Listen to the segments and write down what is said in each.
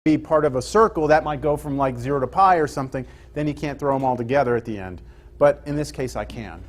be part of a circle, that might go from like 0 to pi or something, then you can't throw them all together at the end. But in this case, I can.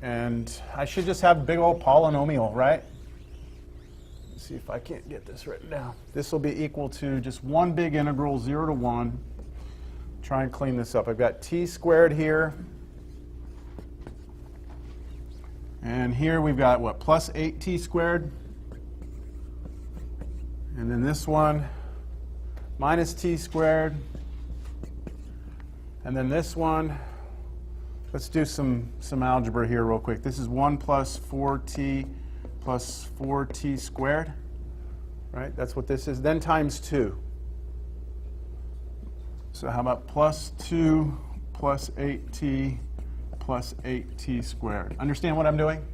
And I should just have a big old polynomial, right? Let's see if I can't get this written down. This will be equal to just one big integral, 0 to 1. Try and clean this up. I've got t squared here. And here we've got, what, plus 8t squared. And then this one, minus t squared. And then this one, let's do some algebra here real quick. This is 1 plus 4t plus 4t squared, right? That's what this is. Then times 2. So how about plus 2 plus 8t plus 8t squared? Understand what I'm doing?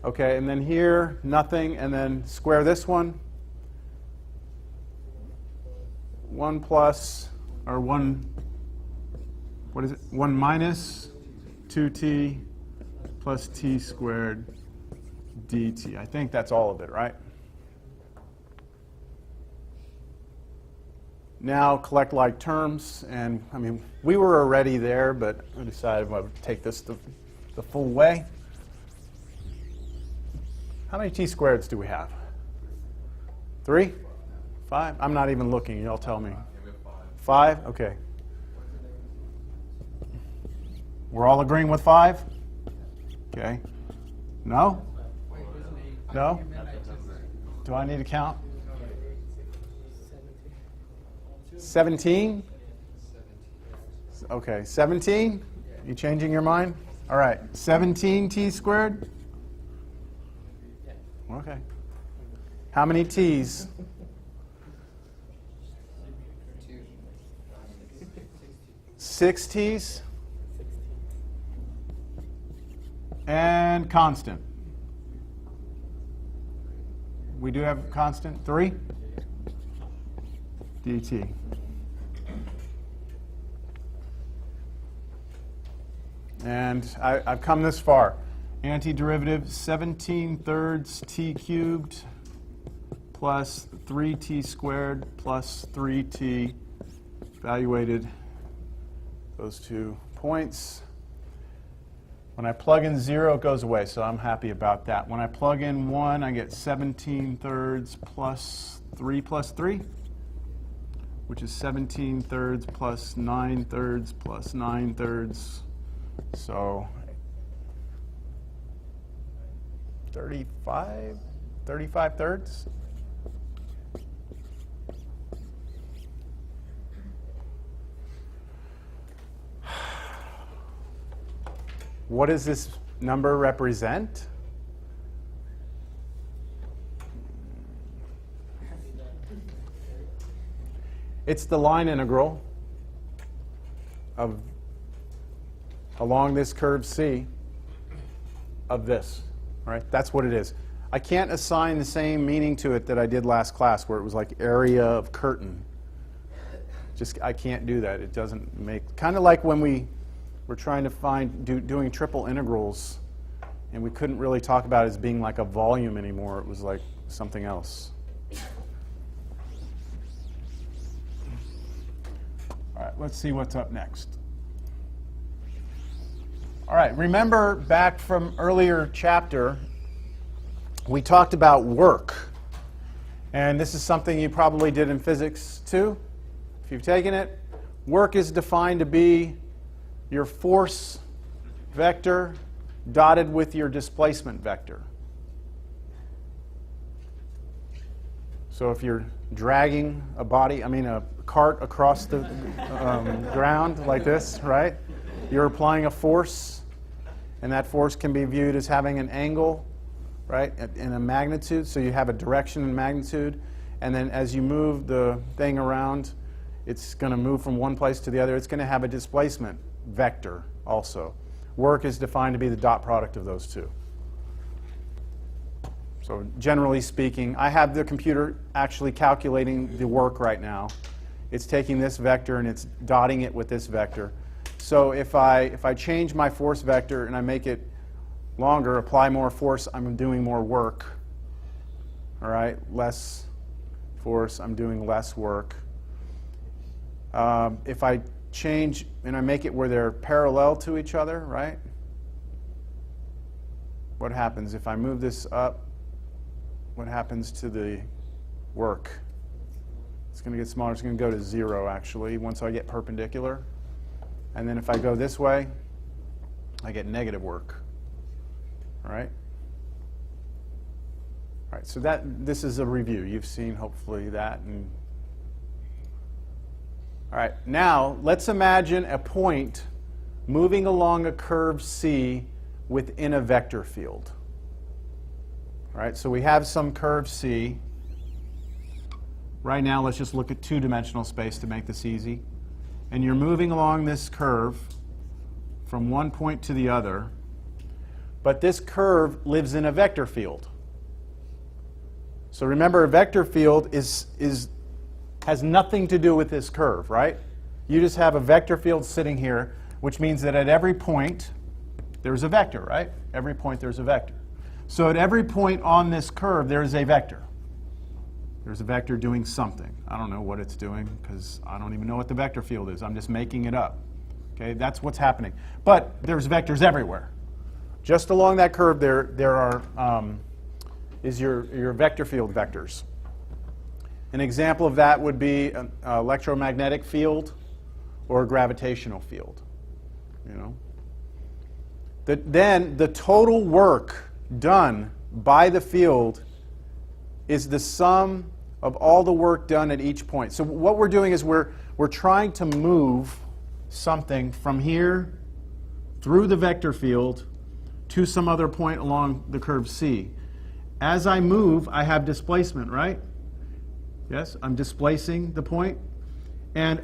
Okay, and then here, nothing, and then square this one. 1 plus, or 1, what is it? 1 minus 2t plus t squared dt. I think that's all of it, right? Now collect like terms, and I mean, we were already there, but I decided I would take this the full way. How many t squareds do we have? 3? 5? I'm not even looking. Y'all tell me. 5? Okay. We're all agreeing with 5? Okay. No? No? Do I need to count? 17? Okay, 17? You changing your mind? All right, 17t squared? Okay. How many t's? 6 t's? And constant. We do have constant 3 dt. And I've come this far. Antiderivative 17/3 t cubed plus 3t squared plus 3t. Evaluated those 2 points. When I plug in 0, it goes away, so I'm happy about that. When I plug in 1, I get 17/3 plus 3, which is 17/3 plus 9/3 plus 9/3. So 35/3. What does this number represent? It's the line integral of along this curve C of this, right? That's what it is. I can't assign the same meaning to it that I did last class where it was like area of curtain. Just, I can't do that. It doesn't make, kind of like when we're trying to doing triple integrals, and we couldn't really talk about it as being like a volume anymore. It was like something else. All right, let's see what's up next. All right, remember back from earlier chapter, we talked about work. And this is something you probably did in physics too, if you've taken it. Work is defined to be your force vector dotted with your displacement vector. So if you're dragging a cart across the ground like this, right? You're applying a force, and that force can be viewed as having an angle, right, and a magnitude. So you have a direction and magnitude, and then as you move the thing around, it's going to move from one place to the other. It's going to have a displacement vector also. Work is defined to be the dot product of those two. So generally speaking, I have the computer actually calculating the work right now. It's taking this vector and it's dotting it with this vector. So if I change my force vector and I make it longer, apply more force, I'm doing more work. all right? Less force, I'm doing less work. If I change and I make it where they're parallel to each other, right? What happens? If I move this up, what happens to the work? It's going to get smaller. It's going to go to 0, actually, once I get perpendicular. And then if I go this way, I get negative work. All right? All right, so this is a review. You've seen, hopefully, that. All right, now let's imagine a point moving along a curve C within a vector field. All right, so we have some curve C. Right now, let's just look at two-dimensional space to make this easy. And you're moving along this curve from one point to the other, but this curve lives in a vector field. So remember, a vector field has nothing to do with this curve, right? You just have a vector field sitting here, which means that at every point, there's a vector, right? Every point, there's a vector. So at every point on this curve, there is a vector. There's a vector doing something. I don't know what it's doing because I don't even know what the vector field is. I'm just making it up. Okay, that's what's happening. But there's vectors everywhere. Just along that curve, there is your vector field vectors. An example of that would be an electromagnetic field or a gravitational field. You know. Then the total work done by the field is the sum of all the work done at each point. So what we're doing is we're trying to move something from here through the vector field to some other point along the curve C. As I move, I have displacement, right? Yes, I'm displacing the point. And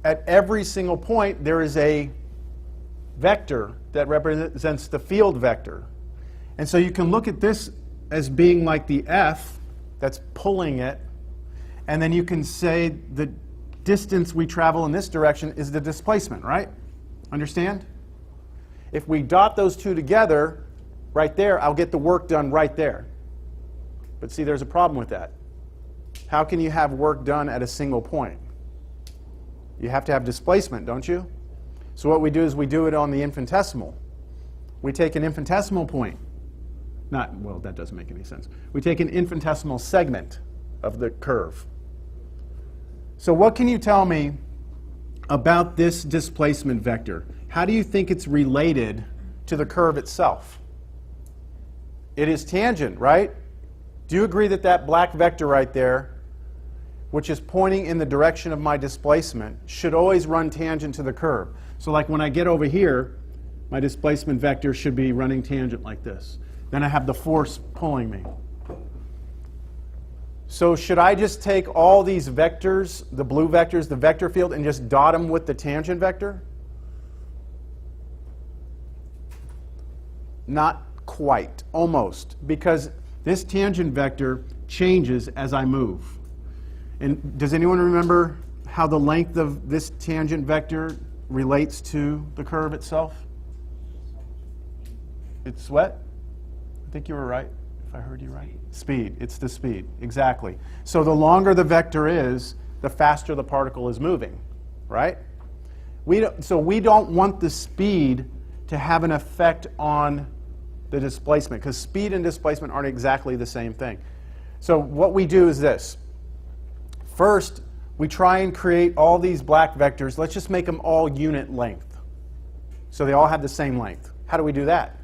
at every single point, there is a vector that represents the field vector. And so you can look at this as being like the F that's pulling it. And then you can say the distance we travel in this direction is the displacement, right? Understand? If we dot those two together right there, I'll get the work done right there. But see, there's a problem with that. How can you have work done at a single point? You have to have displacement, don't you? So what we do is we do it on the infinitesimal. We take an infinitesimal point. Well, that doesn't make any sense. We take an infinitesimal segment of the curve. So what can you tell me about this displacement vector? How do you think it's related to the curve itself? It is tangent, right? Do you agree that that black vector right there, which is pointing in the direction of my displacement, should always run tangent to the curve? So like when I get over here, my displacement vector should be running tangent like this. Then I have the force pulling me. So should I just take all these vectors, the blue vectors, the vector field, and just dot them with the tangent vector? Not quite, almost, because this tangent vector changes as I move. And does anyone remember how the length of this tangent vector relates to the curve itself? It's what? I think you were right, if I heard you right. Speed. It's the speed. Exactly. So the longer the vector is, the faster the particle is moving, right? So we don't want the speed to have an effect on the displacement, because speed and displacement aren't exactly the same thing. So what we do is this. First, we try and create all these black vectors. Let's just make them all unit length, so they all have the same length. How do we do that?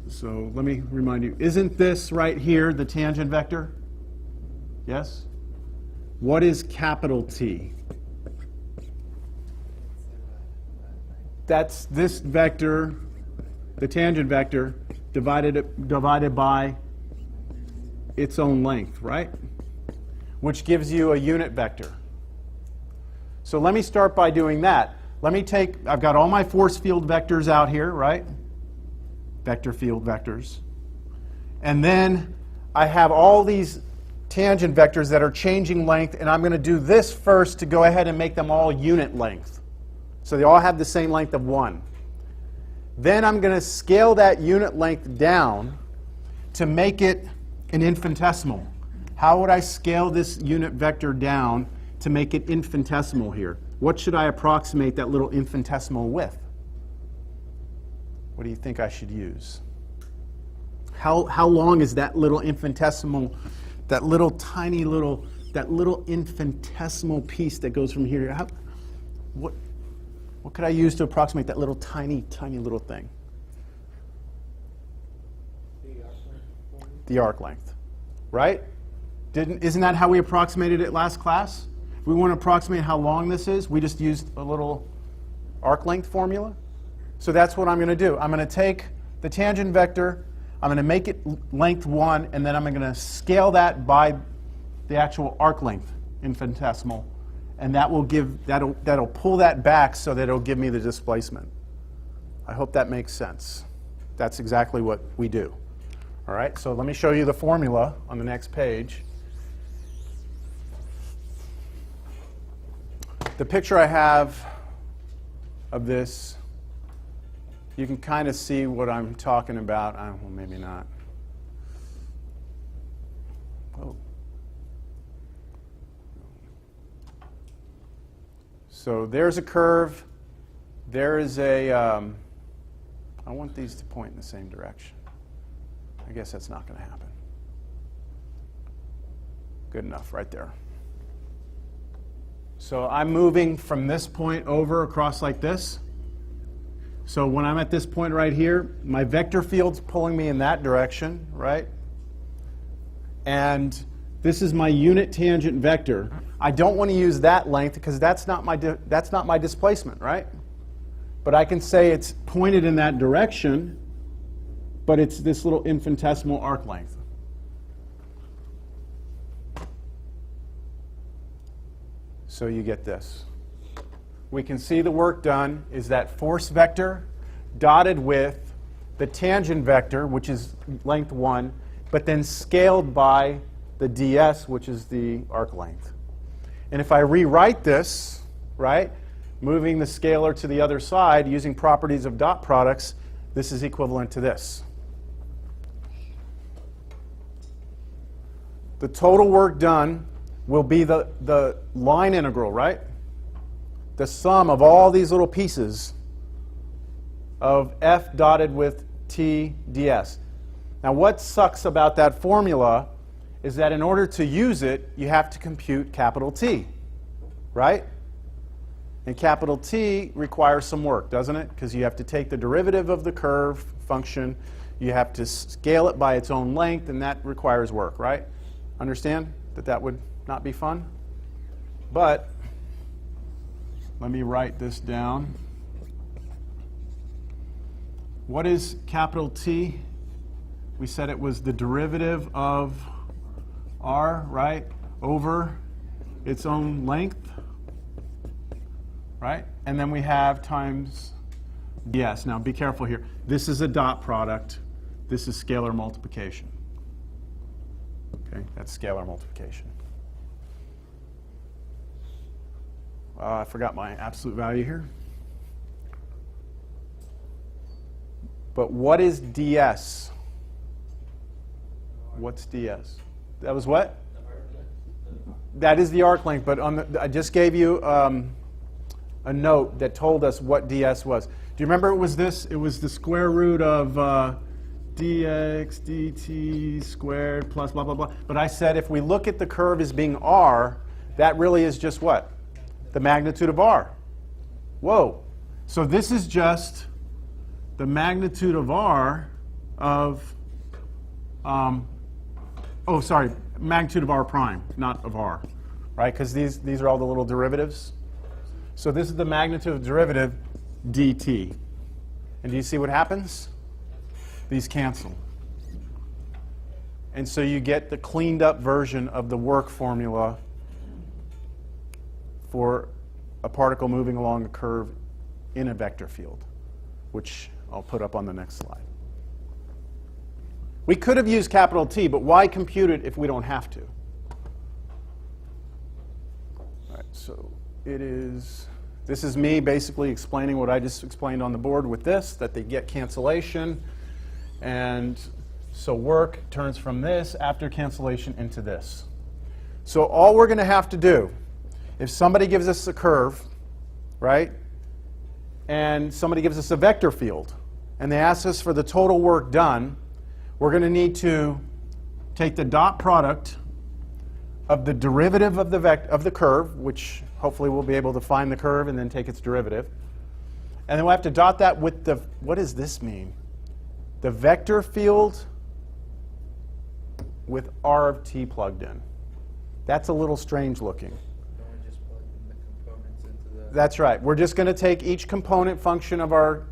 So let me remind you, isn't this right here the tangent vector? Yes? What is capital T? That's this vector, the tangent vector, divided by its own length, right? Which gives you a unit vector. So let me start by doing that. I've got all my force field vectors out here, right? Vector field vectors. And then I have all these tangent vectors that are changing length, and I'm going to do this first to go ahead and make them all unit length. So they all have the same length of 1. Then I'm going to scale that unit length down to make it an infinitesimal. How would I scale this unit vector down to make it infinitesimal here? What should I approximate that little infinitesimal with? What do you think I should use? How long is that little infinitesimal, that little infinitesimal piece that goes from here? What could I use to approximate that little tiny little thing? The arc length, right? Isn't that how we approximated it last class? If we want to approximate how long this is, we just used a little arc length formula. So that's what I'm going to do. I'm going to take the tangent vector, I'm going to make it length 1, and then I'm going to scale that by the actual arc length infinitesimal, and that'll pull that back so that it'll give me the displacement. I hope that makes sense. That's exactly what we do. All right, so let me show you the formula on the next page. The picture I have of this, you can kind of see what I'm talking about. Well, maybe not. Oh. So there's a curve. There is a, I want these to point in the same direction. I guess that's not going to happen. Good enough, right there. So I'm moving from this point over across like this. So when I'm at this point right here, my vector field's pulling me in that direction, right? And this is my unit tangent vector. I don't want to use that length because that's not my displacement, right? But I can say it's pointed in that direction, but it's this little infinitesimal arc length. So you get this. We can see the work done is that force vector dotted with the tangent vector, which is length 1, but then scaled by the ds, which is the arc length. And if I rewrite this, right, moving the scalar to the other side using properties of dot products, this is equivalent to this. The total work done will be the line integral, right? The sum of all these little pieces of f dotted with t ds. Now what sucks about that formula is that in order to use it, you have to compute capital T, right? And capital T requires some work, doesn't it? Because you have to take the derivative of the curve function, you have to scale it by its own length, and that requires work, right? Understand that that would not be fun? But let me write this down. What is capital T? We said it was the derivative of r, right, over its own length, right? And then we have times ds. Now be careful here. This is a dot product. This is scalar multiplication. Okay, that's scalar multiplication. I forgot my absolute value here. But what is ds? What's ds? That was what? That is the arc length, but I just gave you a note that told us what ds was. Do you remember it was this? It was the square root of dx dt squared plus blah, blah, blah. But I said if we look at the curve as being r, that really is just what? The magnitude of r. Whoa. So this is just the magnitude of r of, magnitude of r prime, not of r, right? Because these are all the little derivatives. So this is the magnitude of derivative dt. And do you see what happens? These cancel. And so you get the cleaned up version of the work formula for a particle moving along a curve in a vector field, which I'll put up on the next slide. We could have used capital T, but why compute it if we don't have to? All right, so this is me basically explaining what I just explained on the board with this, that they get cancellation. And So work turns from this after cancellation into this. So all we're going to have to do, if somebody gives us a curve, right, and somebody gives us a vector field, and they ask us for the total work done, we're going to need to take the dot product of the derivative of the curve, which hopefully we'll be able to find the curve and then take its derivative. And then we'll have to dot that with the, what does this mean? The vector field with r of t plugged in. That's a little strange looking. Don't we just plug in the components into the... That's right. We're just going to take each component function of our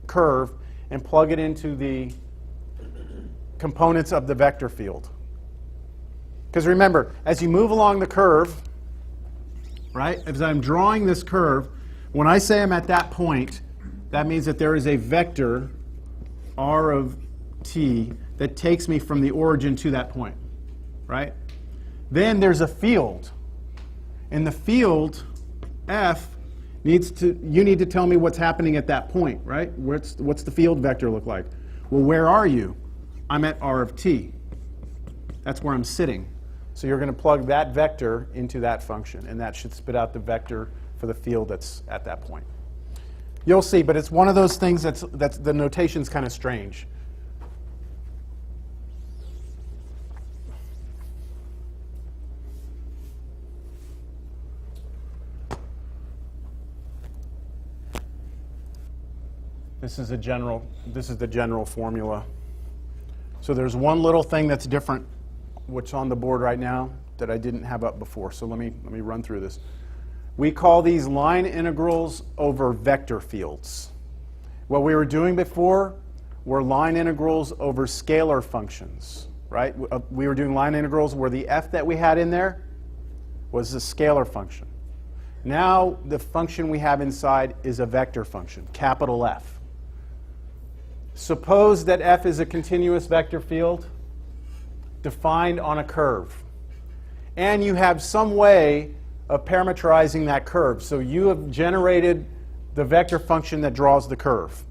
curve and plug it into the components of the vector field. Because remember, as you move along the curve, right, as I'm drawing this curve, when I say I'm at that point, that means that there is a vector, r of t, that takes me from the origin to that point, right? Then there's a field. And the field, f, you need to tell me what's happening at that point, right? What's the field vector look like? Well, where are you? I'm at r of t. That's where I'm sitting. So you're going to plug that vector into that function, and that should spit out the vector for the field that's at that point. You'll see, but it's one of those things that's the notation's kind of strange. This is the general formula. So there's one little thing that's different, which on the board right now, that I didn't have up before. So let me run through this. We call these line integrals over vector fields. What we were doing before were line integrals over scalar functions, right? We were doing line integrals where the f that we had in there was a scalar function. Now the function we have inside is a vector function, capital F. Suppose that f is a continuous vector field defined on a curve. And you have some way of parametrizing that curve. So you have generated the vector function that draws the curve.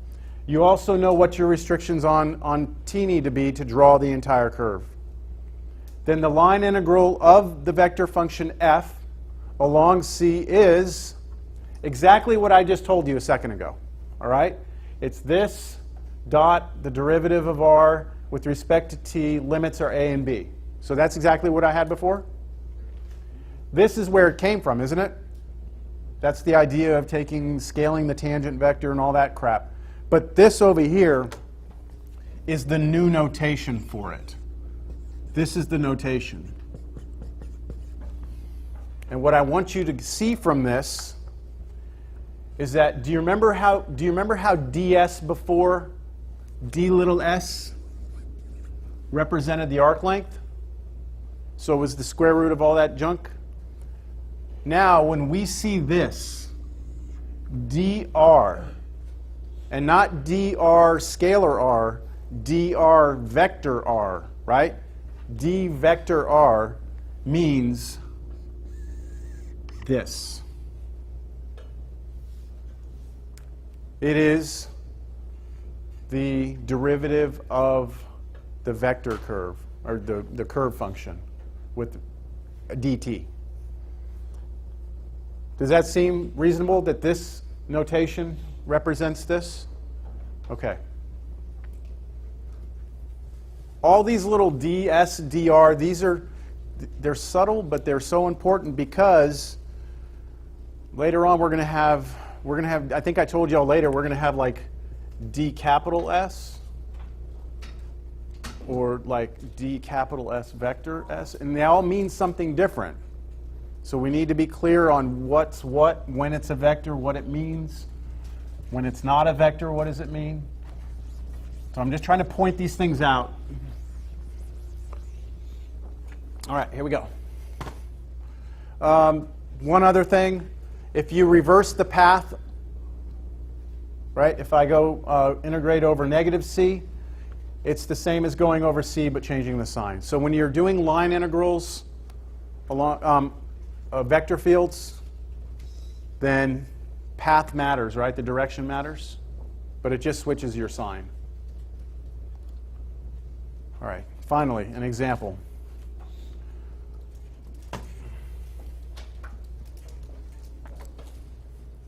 You also know what your restrictions on t need to be to draw the entire curve. Then the line integral of the vector function f along c is exactly what I just told you a second ago. All right? It's this dot the derivative of r with respect to t, limits are a and b. So that's exactly what I had before. This is where it came from, isn't it? That's the idea of scaling the tangent vector and all that crap. But this over here is the new notation for it. This is the notation. And what I want you to see from this is that, do you remember how ds before d little s represented the arc length? So it was the square root of all that junk. Now, when we see this, dr, and not dr scalar r, dr vector r, right? D vector r means this. It is the derivative of the vector curve, or the curve function with dt. Does that seem reasonable that this notation represents this? Okay. All these little ds, dr, they're subtle, but they're so important because later on we're going to have, I think I told y'all later, we're going to have like d capital S or like d capital S vector S, and they all mean something different. So we need to be clear on what's what, when it's a vector, what it means. When it's not a vector, what does it mean? So I'm just trying to point these things out. All right, here we go. One other thing, if you reverse the path, right, if I go integrate over negative c, it's the same as going over c but changing the sign. So when you're doing line integrals along vector fields, then path matters, right? The direction matters, but it just switches your sign. All right, finally, an example.